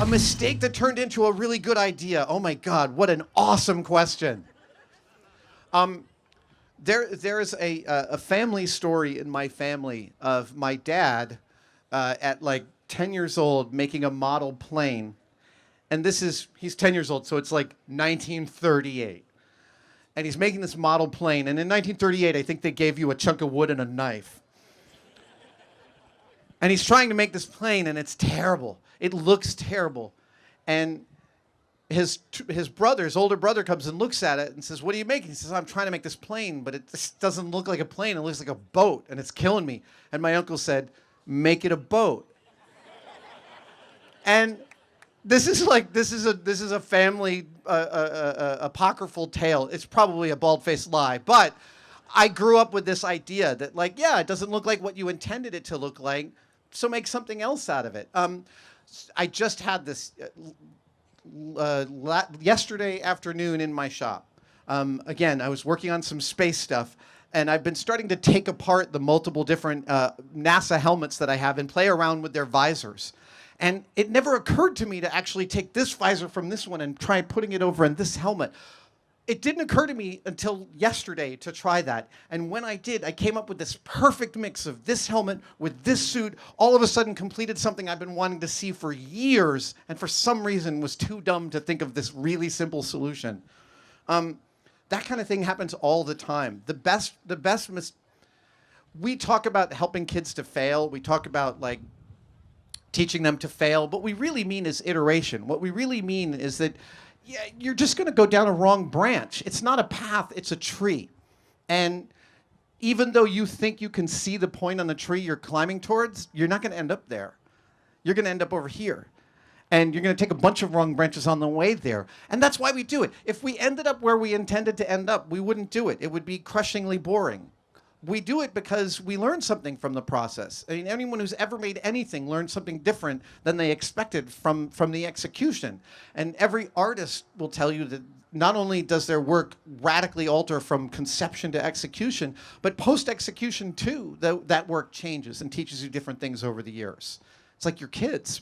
A mistake that turned into a really good idea. Oh my God, what an awesome question. There's a family story in my family of my dad at like 10 years old making a model plane. And he's 10 years old, so it's like 1938. And he's making this model plane. And in 1938, I think they gave you a chunk of wood and a knife. And he's trying to make this plane, and it's terrible. It looks terrible. And his older brother comes and looks at it and says, "What are you making?" He says, "I'm trying to make this plane, but it just doesn't look like a plane. It looks like a boat, and it's killing me." And my uncle said, "Make it a boat." And this is a family apocryphal tale. It's probably a bald-faced lie, but I grew up with this idea that, like, yeah, it doesn't look like what you intended it to look like, so make something else out of it. I just had this yesterday afternoon in my shop. Again, I was working on some space stuff, and I've been starting to take apart the multiple different NASA helmets that I have and play around with their visors. And it never occurred to me to actually take this visor from this one and try putting it over in this helmet. It didn't occur to me until yesterday to try that. And when I did, I came up with this perfect mix of this helmet with this suit, all of a sudden completed something I've been wanting to see for years, and for some reason was too dumb to think of this really simple solution. That kind of thing happens all the time. We talk about helping kids to fail. We talk about like teaching them to fail. What we really mean is iteration. What we really mean is that you're just going to go down a wrong branch. It's not a path, it's a tree. And even though you think you can see the point on the tree you're climbing towards, you're not going to end up there. You're going to end up over here. And you're going to take a bunch of wrong branches on the way there. And that's why we do it. If we ended up where we intended to end up, we wouldn't do it. It would be crushingly boring. We do it because we learn something from the process. I mean, anyone who's ever made anything learns something different than they expected from the execution. And every artist will tell you that not only does their work radically alter from conception to execution, but post-execution too, that work changes and teaches you different things over the years. It's like your kids.